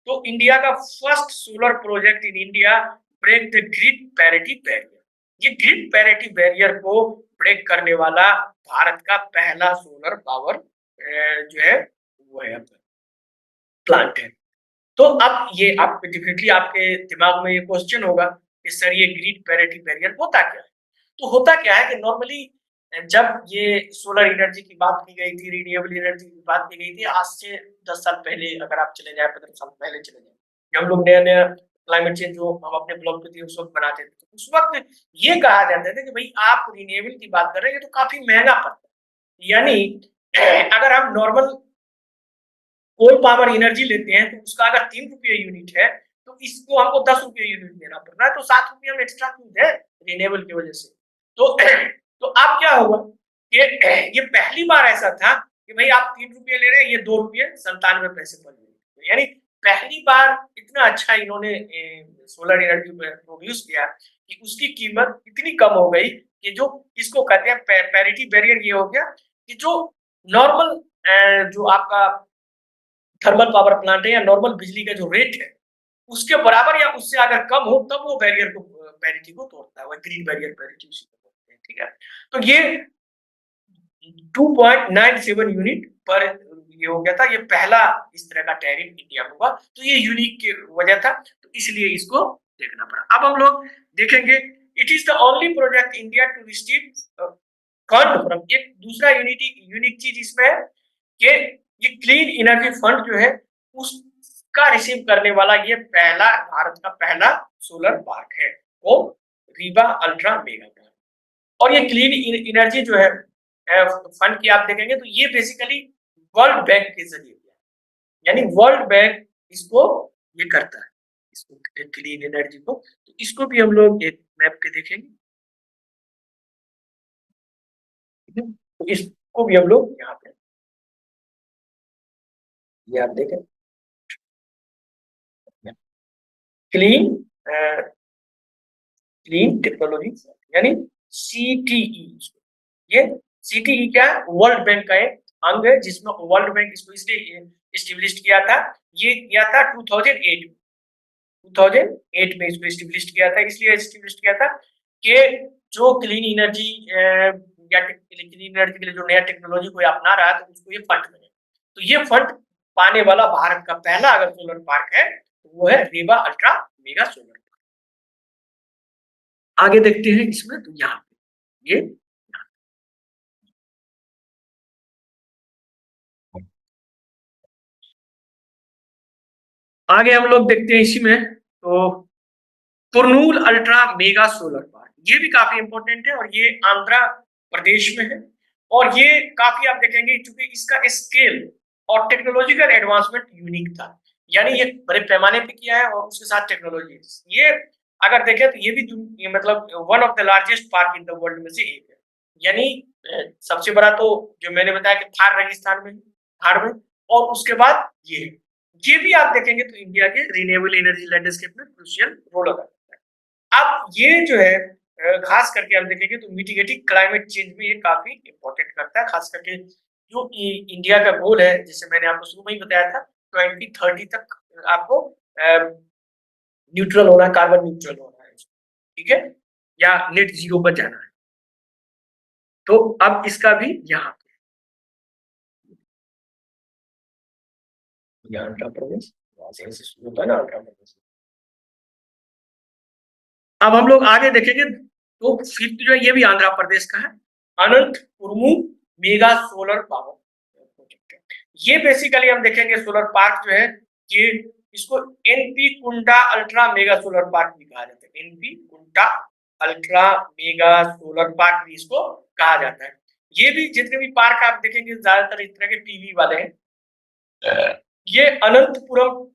तो इंडिया का first solar project in India break the grid parity barrier. ये ग्रिड पैरिटी बैरियर को ब्रेक करने वाला भारत का पहला सोलर पावर जो है वो है प्लांट है। तो अब ये आप डेफिनेटली आपके दिमाग में ये क्वेश्चन होगा कि सर ये ग्रिड पैरिटी बैरियर होता क्या है? तो होता क्या है कि नॉर्मली जब ये सोलर एनर्जी की बात की गई थी, रिन्यूएबल एनर्जी की बात की गई थी, आज से 10 साल पहले अगर आप चले जाए, 15 साल पहले चले जाए, जब हम लोग नया नया क्लाइमेट चेंज जो हम अपने ब्लॉग पे थे उस वक्त बनाते थे, तो उस वक्त ये कहा जाता था कि भाई आप रिन्यूएबल की बात कर रहे हैं तो काफी महंगा पड़ता है। यानी अगर हम नॉर्मल कोल पावर एनर्जी लेते हैं तो उसका अगर 3 रुपये यूनिट है, तो इसको हमको 10 रुपये यूनिट देना पड़ रहा है, तो 7 रुपये हम एक्स्ट्रा क्यों दें रिन्यूएबल की वजह से। तो तो अब क्या होगा कि ये पहली बार ऐसा था कि भाई आप 3 रुपये ले रहे हैं, ये 2 रुपये 97 पैसे पर यूनिट, यानी पहली बार इतना अच्छा इन्होंने सोलर एनर्जी प्रोड्यूस किया कि उसकी कीमत इतनी कम हो गई कि जो इसको कहते हैं पैरिटी बैरियर, ये हो गया कि जो नॉर्मल जो आपका थर्मल पावर प्लांट है या नॉर्मल बिजली का जो रेट है उसके बराबर या उससे अगर कम हो तब वो बैरियर को पैरिटी को तोड़ता है, वो ग्रीन बैरियर पैरिटी उसी को बोलते हैं। ठीक है, तो ये 2.97 यूनिट पर ये हो गया था, ये पहला इस तरह का टैरिफ इंडिया में हुआ, तो ये यूनिक की वजह था, तो इसलिए इसको देखना पड़ा। अब हम लोग देखेंगे it is the only project India to receive fund from, एक दूसरा यूनिक चीज इसमें है कि ये क्लीन एनर्जी फंड जो है उसका रिसीव करने वाला ये पहला भारत का पहला सोलर पार्क है, वो रीवा अल्ट्रा मेगा पार्क। और ये क्लीन एनर्जी जो है फंड की आप देखेंगे तो ये बेसिकली वर्ल्ड बैंक के जरिए, यानी वर्ल्ड बैंक इसको ये करता है, इसको क्लीन एनर्जी को। तो इसको भी हम लोग एक मैप पे देखेंगे, तो इसको भी हम लोग यहाँ पे ये आप देखें क्लीन क्लीन टेक्नोलॉजी यानी सीटीई। ये सीटीई क्या है? वर्ल्ड बैंक का एक अंग है, जिसमें वर्ल्ड बैंक इसको इसलिए एस्टेब्लिश किया था, ये किया था 2008 में इसको एस्टेब्लिश किया था, इसलिए एस्टेब्लिश किया था कि जो क्लीन एनर्जी या क्लीन एनर्जी के लिए जो नया टेक्नोलॉजी कोई अपना रहा है तो उसको ये फंड मिले। तो ये फंड पाने वाला भारत का पहला अगर सोलर पार्क है तो वो है रेवा अल्ट्रा मेगा सोलर पार्क। आगे देखते हैं इसमें, तो यहाँ पे ये आगे हम लोग देखते हैं इसी में, तो Kurnool ultra mega solar park, ये भी काफी इंपॉर्टेंट है और ये आंध्र प्रदेश में है। और ये काफी आप देखेंगे क्योंकि इसका स्केल और टेक्नोलॉजिकल एडवांसमेंट यूनिक था, यानी ये बड़े पैमाने पे किया है और उसके साथ टेक्नोलॉजी। ये अगर देखें तो ये भी ये मतलब one of the largest park in the world में से एक है, यानी सबसे बड़ा तो जो मैंने बताया कि थार रेगिस्तान में, थार में, और उसके बाद ये भी आप देखेंगे तो इंडिया के रिन्यूएबल एनर्जी लैंडस्केप में क्रूशियल रोल अदा करता है। अब ये जो है खास करके हम देखेंगे तो मिटिगेटिंग क्लाइमेट चेंज में ये काफी इंपॉर्टेंट करता है, खास करके जो इंडिया का गोल है, जैसे मैंने आपको शुरू में ही बताया था 2030 तक आपको न्यूट्रल होना है, कार्बन न्यूट्रल होना है, ठीक है, या नेट जीरो पर जाना है। तो अब इसका भी यहाँ आंध्र प्रदेश, वहां से ऐसे शुरू होता है ना आंध्र प्रदेश। अब हम लोग आगे देखेंगे, तो फिफ्थ जो है ये भी आंध्र प्रदेश का है, अनंतपुरमु मेगा सोलर पावर प्रोजेक्ट। ये बेसिकली हम देखेंगे सोलर पार्क जो है, ये इसको एनपी कुंडा अल्ट्रा मेगा सोलर पार्क भी कहा जाता है। एनपी कुंडा अल्ट्रा मेगा सोलर पार्क भी इसको कहा जाता है। ये भी जितने भी पार्क आप देखेंगे ज्यादातर इस तरह के पीवी वाले हैं। ये अनंतपुरम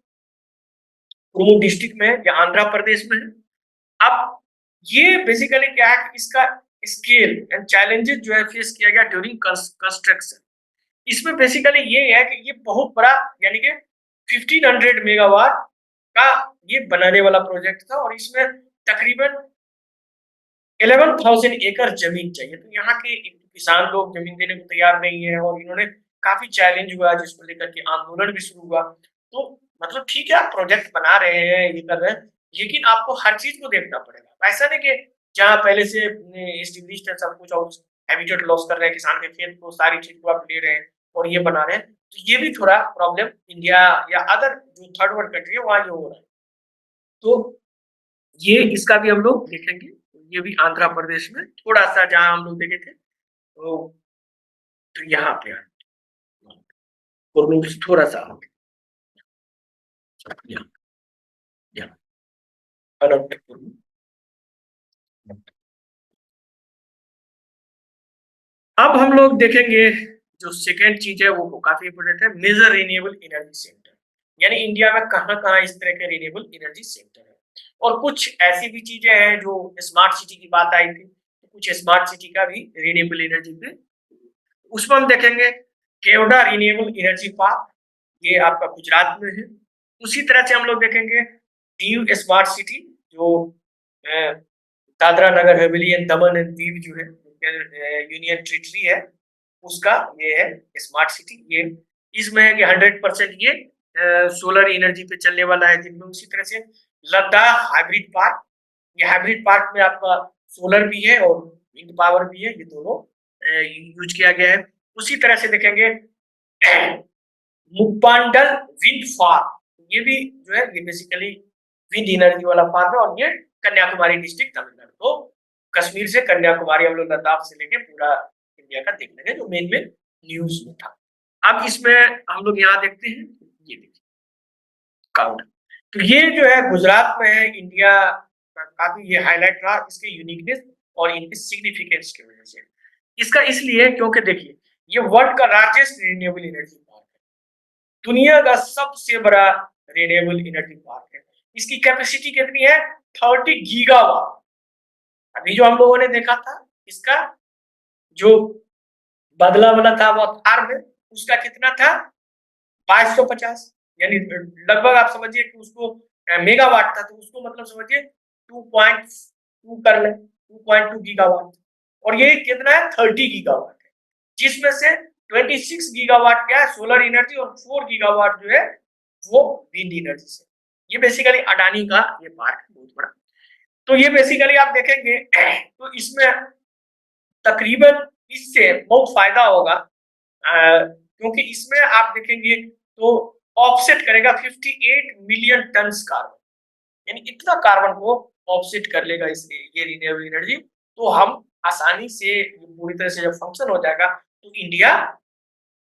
डिस्ट्रिक्ट में या आंध्र प्रदेश में है। अब ये बेसिकली क्या है कि इसका स्केल एंड चैलेंजेस जो है फेस किया गया ड्यूरिंग कंस्ट्रक्शन। इसमें बेसिकली ये है कि ये बहुत बड़ा यानी कि 1500 मेगावाट का ये बनाने वाला प्रोजेक्ट था, और इसमें तकरीबन 11,000 एकड़ जमीन चाहिए। तो यहाँ के किसान लोग जमीन देने को तैयार नहीं है, और इन्होंने काफी चैलेंज हुआ जिसको लेकर के आंदोलन भी शुरू हुआ। तो मतलब ठीक है, आप प्रोजेक्ट बना रहे हैं, ये कर रहे हैं, लेकिन आपको हर चीज को देखना पड़ेगा। ऐसा नहीं कि जहाँ पहले से एस्टेब्लिश्ड है सब कुछ और हैबिटेट लॉस कर रहे हैं किसान के खेत को, सारी चीज को आप ले रहे हैं और ये बना रहे हैं, तो ये भी थोड़ा प्रॉब्लम इंडिया या अदर जो थर्ड वर्ल्ड कंट्री है वहां ये हो रहा है। तो ये इसका भी हम लोग देखेंगे। ये भी आंध्र प्रदेश में थोड़ा सा जहां हम लोग देखे थे, तो यहाँ पे थोड़ा सा अनंतपुर। अब हम लोग देखेंगे जो सेकेंड चीज है वो काफी इंपोर्टेंट है, मेजर रिन्यूएबल एनर्जी सेंटर। यानी इंडिया में कहाँ कहाँ इस तरह के रिन्यूएबल एनर्जी सेंटर है। और कुछ ऐसी भी चीजें हैं जो स्मार्ट सिटी की बात आई थी, तो कुछ स्मार्ट सिटी का भी रिन्यूएबल एनर्जी पे उसमें हम देखेंगे केवडा रिन्यूएबल एनर्जी पार्क, ये आपका गुजरात में है। उसी तरह से हम लोग देखेंगे दीव स्मार्ट सिटी, जो Dadra Nagar Haveli and Daman and Diu जो है यूनियन टेरिटरी है, उसका ये है स्मार्ट सिटी। ये इसमें है कि 100% ये सोलर एनर्जी पे चलने वाला है दिन में। उसी तरह से लद्दाख हाइब्रिड पार्क, ये हाइब्रिड पार्क में आपका सोलर भी है और विंड पावर भी है, ये दोनों यूज किया गया है। उसी तरह से देखेंगे मुप्पांडल विंड फार्म, ये भी जो है ये बेसिकली विंड एनर्जी वाला फार्म है, और ये कन्याकुमारी डिस्ट्रिक्ट तमिलनाडु। तो कश्मीर से कन्याकुमारी हम लोग लद्दाख से लेके पूरा इंडिया का देख लेंगे जो मेन में न्यूज में था। अब इसमें हम लोग यहाँ देखते हैं, ये देखिए काउंट। तो ये जो है गुजरात में है, इंडिया का काफी ये हाईलाइट रहा इसके यूनिकनेस और इनकी सिग्निफिकेंस की वजह से। इसका इसलिए क्योंकि देखिए ये वर्ल्ड का लार्जेस्ट रिन्यूएबल एनर्जी पार्क है, दुनिया का सबसे बड़ा रिन्यूएबल एनर्जी पार्क है। इसकी कैपेसिटी कितनी है? 30 गीगावाट। अभी जो हम लोगों ने देखा था इसका जो बदला वाला था वो थार में, उसका कितना था? 550, यानी लगभग आप समझिए कि उसको मेगावाट था, तो उसको मतलब समझिए 2.2 कर ले, 2.2 गीगावाट। और ये कितना है? 30 गीगावाट है, जिसमें से 26 गीगावाट क्या है? सोलर एनर्जी, और 4 गीगावाट जो है वो विंड एनर्जी से। ये बेसिकली अडानी का ये पार्क है बहुत बड़ा। तो ये बेसिकली आप देखेंगे तो इसमें तकरीबन इससे बहुत फायदा होगा, क्योंकि इसमें आप देखेंगे तो ऑफसेट करेगा 58 मिलियन टन कार्बन, यानी इतना कार्बन को ऑफसेट कर लेगा इसलिए ये रिन्यूएबल एनर्जी। तो हम आसानी से पूरी तरह से जब फंक्शन हो जाएगा तो इंडिया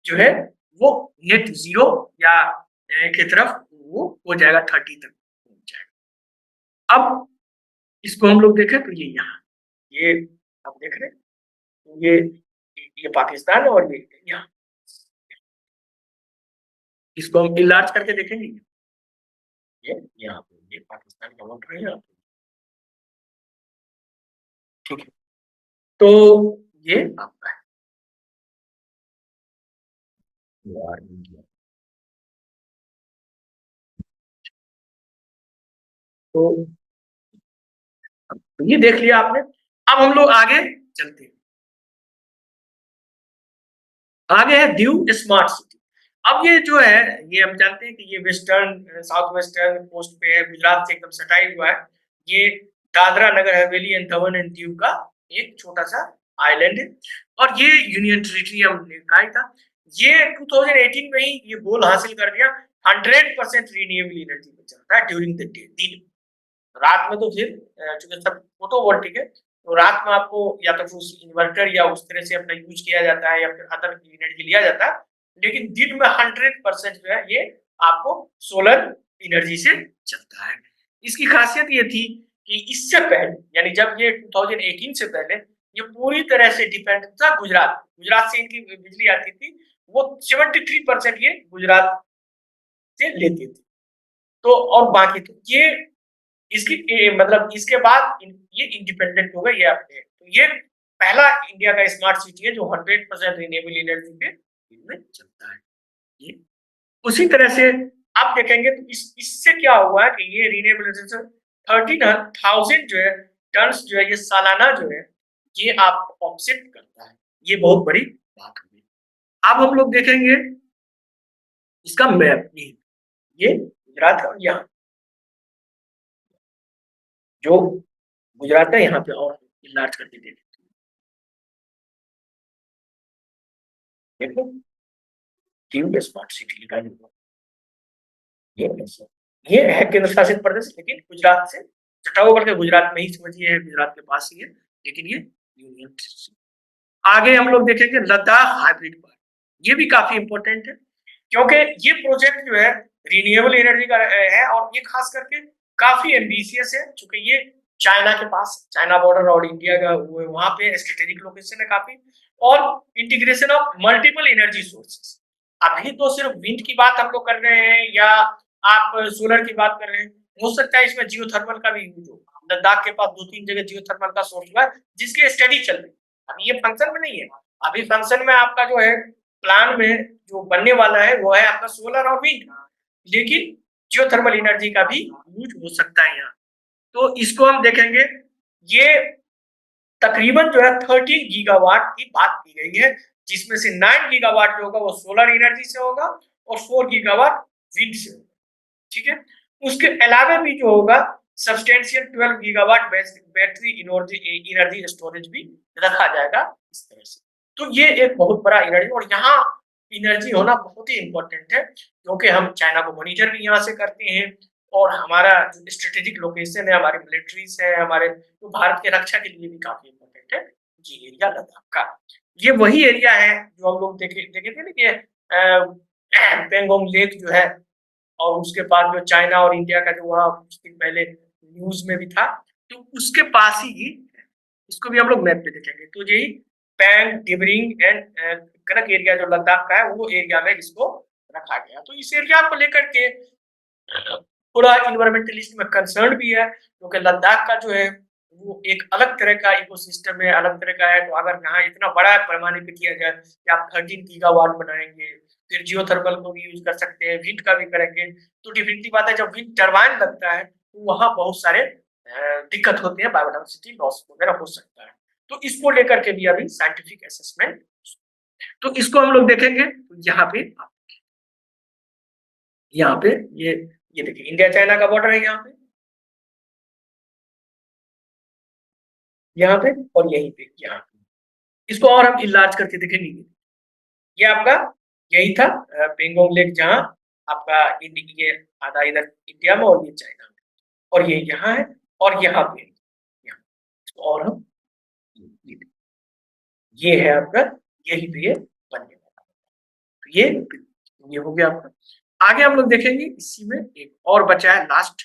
जो है वो नेट जीरो या की तरफ वो हो जाएगा, 30 तक पहुंच जाएगा। अब इसको हम लोग देखें तो ये यहाँ ये आप देख रहे हैं, ये पाकिस्तान है और ये यहाँ। इसको हम इलाज करके देखेंगे, ये यहाँ पे ये पाकिस्तान का बॉर्डर है यहाँ पे, ठीक है। तो ये आपका है इंडिया। तो ये देख लिया आपने। अब हम लोग आगे चलते हैं, आगे है दीव स्मार्ट सिटी। अब ये जो है ये हम जानते हैं कि ये वेस्टर्न साउथ वेस्टर्न कोस्ट पे है, गुजरात से एकदम सटाई हुआ है। ये Dadra Nagar Haveli and Daman and Diu का एक छोटा सा आइलैंड है और ये यूनियन टेरिटरी हमने कहा था। ये 2018 में ही ये गोल हासिल कर दिया 100% रिन्यूएबल एनर्जी पे चलता है ड्यूरिंग द डे, दिन। रात में तो फिर चूंकि सब फोटोवोल्टिक है तो रात में आपको या तो फिर इन्वर्टर या उस तरह से अपना यूज किया जाता है या फिर अदर एनर्जी लिया जाता है, लेकिन दिन में 100% जो है ये आपको सोलर एनर्जी से चलता है। इसकी खासियत ये थी कि इससे पहले यानी जब ये 2018 से पहले ये पूरी तरह से डिपेंड था गुजरात से इनकी बिजली आती थी, वो 73% ये गुजरात से लेती थी। तो और बाकी तो ये इसकी मतलब इसके बाद ये इंडिपेंडेंट हो गए ये अपने। तो ये पहला इंडिया का स्मार्ट सिटी है जो 100% रिन्यूएबल एनर्जी पे में चलता है। ये उसी तरह से आप देखेंगे तो इससे क्या हुआ कि ये रिन्यूएबल एनर्जी 13,000 जो है टन्स जो है ये सालाना जो है ये आप ऑफसेट करता है। ये बहुत बड़ी बात होगी। अब हम लोग देखेंगे इसका मैप, ये गुजरात का यहाँ जो गुजरात है यहाँ पे और लार्ज करके दे देते हैं। देखो दीव स्मार्ट सिटी लिखा है, ये है केंद्र शासित प्रदेश, लेकिन गुजरात से सटा होकर के गुजरात में ही समझिए है, गुजरात के पास ही है, लेकिन ये यूनियन। आगे हम लोग देखेंगे लद्दाख हाइब्रिड पार्क, ये भी काफी इंपॉर्टेंट है क्योंकि ये प्रोजेक्ट जो है रिन्यूएबल एनर्जी का है और ये खास करके काफी एम्बिशियस है क्योंकि ये चाइना के पास, चाइना बॉर्डर और इंडिया का वहां पे स्ट्रेटेजिक लोकेशन है काफी, और integration of multiple energy sources. अभी तो सिर्फ विंड की बात हम लोग कर रहे हैं या आप सोलर की बात कर रहे हैं, हो सकता है इसमें जियोथर्मल का भी यूज हो। लद्दाख के पास 2-3 जगह जियोथर्मल का सोर्स हुआ जिसकी स्टडी चल रही है, अभी ये फंक्शन में नहीं है। अभी फंक्शन में आपका जो है प्लान में जो बनने वाला है वो है आपका सोलर और विंड, लेकिन जियोथर्मल एनर्जी का भी यूज हो सकता है यहाँ। तो इसको हम देखेंगे, ये तकरीबन जो है 13 गीगावाट की बात की गई है, जिसमें से 9 गीगावाट जो होगा वो सोलर एनर्जी से होगा और 4 गीगावाट विंड से होगा। ठीक है, उसके अलावा भी जो होगा substantial 12 gigawatt battery energy storage भी रखा जाएगा इस तरह से। तो ये एक बहुत बड़ा एनर्जी, और यहाँ एनर्जी होना बहुत ही इंपॉर्टेंट है क्योंकि हम चाइना को मॉनिटर भी यहाँ से करते हैं और हमारा जो स्ट्रेटेजिक लोकेशन है, हमारे मिलिट्रीज है, हमारे तो भारत के रक्षा के लिए भी काफी इंपॉर्टेंट है ये एरिया लद्दाख का। ये वही एरिया है जो हम लोग देखे थे ना कि पेंगोंग लेक जो है, और उसके बाद जो चाइना और इंडिया का जो वहाँ कुछ दिन पहले न्यूज में भी था, तो उसके पास ही इसको भी हम लोग मैप पे देखेंगे। तो यही पैंग डिबरिंग एंड कनक एरिया जो लद्दाख का है वो एरिया में इसको रखा गया। तो इस एरिया को लेकर के पूरा इन्वायरमेंटलिस्ट में कंसर्न भी है क्योंकि लद्दाख का जो है वो एक अलग तरह का इकोसिस्टम है, अलग तरह का है। तो अगर यहाँ इतना बड़ा पैमाने पे किया जाए कि आप 13 गीगावाट बनाएंगे, फिर जियोथर्मल को भी यूज कर सकते हैं, विंड का भी करेंगे, तो डिफिनिटली बात है जब विंड टरबाइन लगता है तो वहां बहुत सारे दिक्कत होते हैं, बायोडाइवर्सिटी लॉस वगैरह हो सकता है। तो इसको लेकर के भी अभी साइंटिफिक असेसमेंट, तो इसको हम लोग देखेंगे। तो यहाँ पे ये देखिए इंडिया चाइना का बॉर्डर है यहाँ पे और यहीं पे यहाँ पे। इसको और हम इलाज करके देखेंगे। ये आपका यही था पेंगोंग लेक, जहाँ आपका ये आधा इधर इंडिया में और ये चाइना में, और ये यहाँ है और यहाँ पे और हम ये है आपका यही पे ये बनने वाला। तो ये हो गया आपका। आगे हम लोग देखेंगे इसी में एक और बचा है लास्ट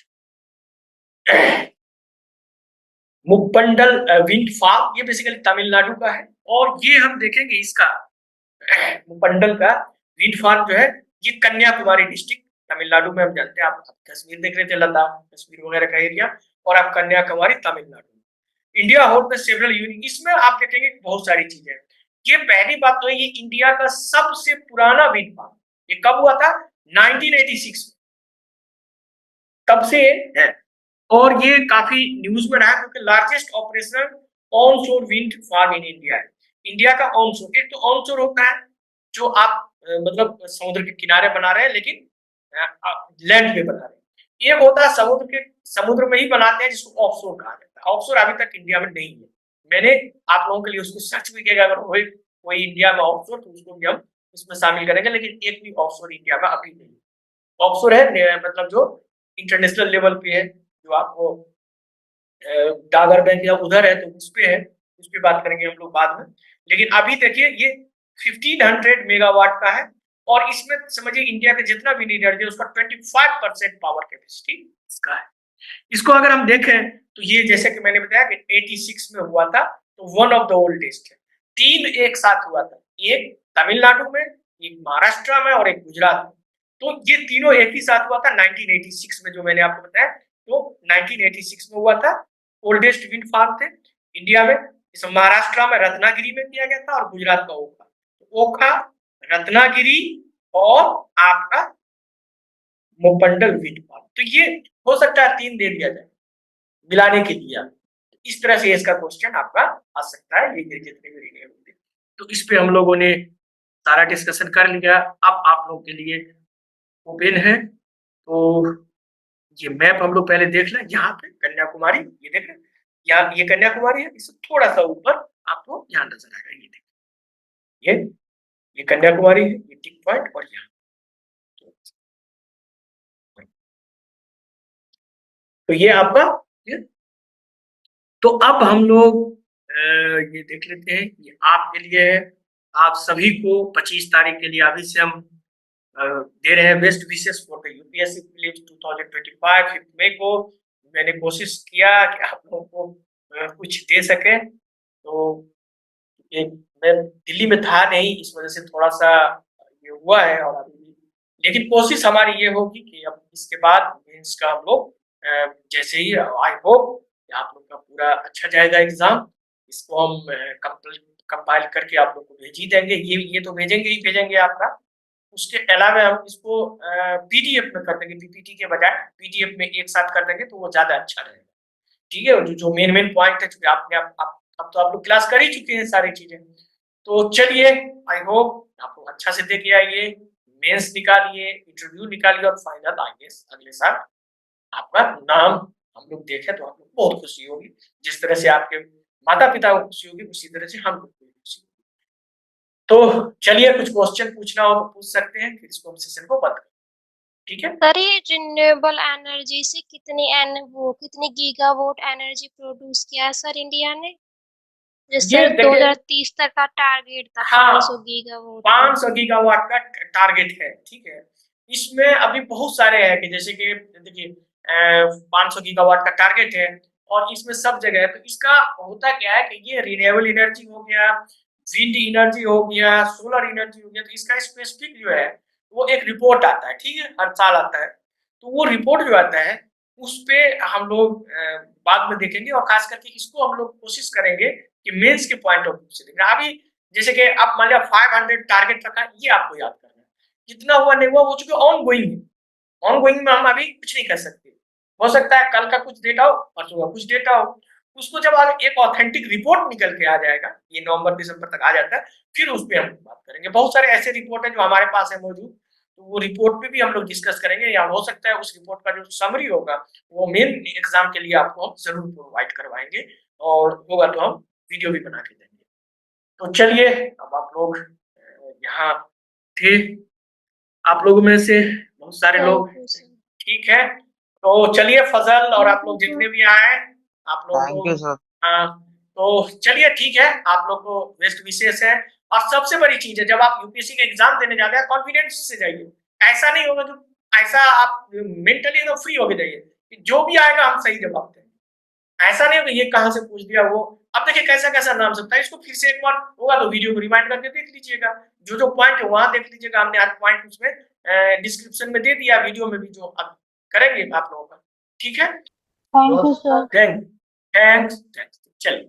मुप्पंडल विंड फार्म, ये बेसिकली तमिलनाडु का है, और ये हम देखेंगे इसका मुप्पंडल का विंड फार्म जो है ये कन्याकुमारी डिस्ट्रिक्ट तमिलनाडु में, हम जानते हैं। आप कश्मीर देख रहे थे, लद्दाख कश्मीर वगैरह का एरिया, और आप Kanyakumari Tamil Nadu. India hold the several unique, इसमें आप देखेंगे बहुत सारी चीजें। ये पहली बात तो है ये इंडिया का सबसे पुराना विंड फार्म, ये कब हुआ था 1986 में, तब से है, और ये काफी न्यूज में रहा क्योंकि largest operational onshore wind farm in India है। इंडिया का ऑनशोर, एक तो ऑनशोर होता है जो आप मतलब समुद्र के किनारे बना रहे हैं लेकिन लैंड पे बना रहे हैं, एक होता है समुद्र में ही बनाते हैं जिसको ऑफशोर कहा जाता है। ऑफशोर अभी तक इंडिया में नहीं है। मैंने आप लोगों के लिए उसको सर्च भी किया, अगर कोई इंडिया में ऑफशोर तो उसको भी हम इसमें शामिल करेंगे, लेकिन एक भी ऑफशोर इंडिया में अभी नहीं। ऑफशोर है मतलब जो इंटरनेशनल लेवल पे है, जो आपको डागर बैंक या उधर है तो उस पे है, उस पे बात करेंगे हम लोग बाद में। लेकिन अभी देखिए ये 1500 मेगावाट का है, और इसमें समझिए इंडिया का जितना भी एनर्जी है उसका 25% पावर कैपेसिटी इसका है। इसको अगर हम देखें तो ये जैसे कि मैंने बताया कि 86 में हुआ था, तो वन ऑफ द ओल्डेस्ट है। 3 एक साथ हुआ था, एक तमिलनाडु में, एक महाराष्ट्र में और एक गुजरात में। तो ये तीनों एक ही साथ हुआ था 1986 में, जो मैंने आपको बताया। तो 1986 में हुआ था, ओल्डेस्ट विंड फार्म थे इंडिया में। इस महाराष्ट्र में रत्नागिरी में किया गया था, और गुजरात का ओखा। तो ओखा, रत्नागिरी और आपका मोपंडल विंड फार्म। तो ये हो सकता है 3 दे दिया जाए मिलाने के लिए। इस तरह से इसका क्वेश्चन आपका आ सकता है, ये जितने भी रिलेटेड होते हैं। तो इस पे हम लोगों ने सारा डिस्कशन कर लिया। अब आप लोगों के लिए ओपन है, तो ये मैप हम लोग पहले देख लें। यहाँ पे कन्याकुमारी, ये देख लें, यहाँ ये कन्याकुमारी है, इससे थोड़ा सा ऊपर आपको यहाँ नजर आएगा, ये देखिए, ये कन्याकुमारी है, ये टिक पॉइंट, और यहाँ तो ये आपका ये। तो अब हम लोग ये देख लेते हैं, ये आपके लिए है, आप सभी को 25 तारीख के लिए अभी से हम दे रहे हैं best wishes for the UPSC prelims 2025 5 मई को। मैंने कोशिश किया कि आप लोगों को कुछ दे सके, तो मैं दिल्ली में था नहीं, इस वजह से थोड़ा सा ये हुआ है। और अभी लेकिन कोशिश हमारी ये होगी कि अब इसके बाद मेंस का हम लोग जैसे ही, आई होप आप लोग का पूरा अच्छा जाएगा एग्जाम। इसको हम कंपाइल करके आप लोग को भेज ही देंगे, ये तो भेजेंगे ही भेजेंगे आपका। उसके अलावा हम इसको पीडीएफ में कर देंगे, पीपीटी के बजाय पीडीएफ में एक साथ कर देंगे, तो वो ज्यादा अच्छा रहेगा। ठीक है, जो मेन मेन पॉइंट है, चूंकि आपने अब तो आप लोग क्लास कर ही चुके हैं सारी चीजें। तो चलिए, आई होप आप लोग अच्छा से देख के आइए, मेंस निकालिए, इंटरव्यू निकालिए, और फाइनल आईएएस अगले साल आपका नाम हम लोग देखें तो आप लोग बहुत खुशी होगी। जिस तरह से आपके माता पिता को खुशी होगी, उसी तरह से हम लोग को खुशी होगी। तो चलिए, कुछ क्वेश्चन पूछना हो तो पूछ सकते हैं, फिर इसको हम सेशन को बंद करें। ठीक है सर, ये रिन्यूएबल एनर्जी से कितनी गीगावाट एनर्जी प्रोड्यूस किया है सर इंडिया ने? ये जैसे 2030 तक का टारगेट था, हाँ, 500 गीगावाट। 500 गीगावाट का टारगेट है। ठीक है, इसमें अभी बहुत सारे हैं कि जैसे कि देखिए 500 गीगावाट का टारगेट है, और इसमें सब जगह है। तो इसका होता क्या है कि ये रिन्यूएबल एनर्जी हो गया, विंड एनर्जी हो गया, सोलर एनर्जी हो गया। तो इसका स्पेसिफिक जो है वो एक रिपोर्ट आता है, ठीक है, हर साल आता है। तो वो रिपोर्ट जो आता है उस पे हम लोग बाद में देखेंगे, और खास करके इसको हम लोग कोशिश करेंगे कि मेंस के पॉइंट ऑफ व्यू से देखना। अभी जैसे कि आप मान लिया 500 टारगेट रखा, ये आपको याद करना है, कितना हुआ नहीं हुआ वो चूंकि ऑन गोइंग है। ऑन गोइंग में हम अभी कुछ नहीं कर सकते। हो सकता है कल का कुछ डेटा हो, परसों का कुछ डेटा हो, उसको जब आगे एक ऑथेंटिक रिपोर्ट निकल के आ जाएगा, ये नवंबर दिसंबर तक आ जाता है, फिर उस पर हम बात करेंगे। बहुत सारे ऐसे रिपोर्ट है जो हमारे पास है मौजूद, तो वो रिपोर्ट पे भी हम लोग डिस्कस करेंगे, या हो सकता है उस रिपोर्ट का जो समरी होगा वो मेन एग्जाम के लिए आपको हम जरूर प्रोवाइड करवाएंगे, और होगा तो हम वीडियो भी बना के देंगे। तो चलिए, अब आप लोग यहाँ थे, आप लोगों में से बहुत सारे लोग, ठीक है। तो चलिए फजल और आप लोग जितने भी आए, आप लोग थैंक यू सर। हाँ, तो चलिए ठीक है, आप लोग को बेस्ट विशेष है। और सबसे बड़ी चीज है, जब आप यूपीएससी का एग्जाम देने जाते हैं कॉन्फिडेंस से जाइए। ऐसा नहीं होगा जो ऐसा आप मेंटली एकदम फ्री होके जाइए, जो भी आएगा हम सही जवाब देंगे। ऐसा नहीं होगा ये कहाँ से पूछ दिया वो। अब देखिए कैसा कैसा नाम सकता है, इसको फिर से एक बार होगा तो वीडियो को रिमाइंड करके देख लीजिएगा, जो जो पॉइंट है वहां देख लीजिएगा। हमने हर पॉइंट उसमें डिस्क्रिप्शन में दे दिया, वीडियो में भी जो अब करेंगे आप लोगों का। ठीक है, थैंक यू सर। थैंक्स, चलिए।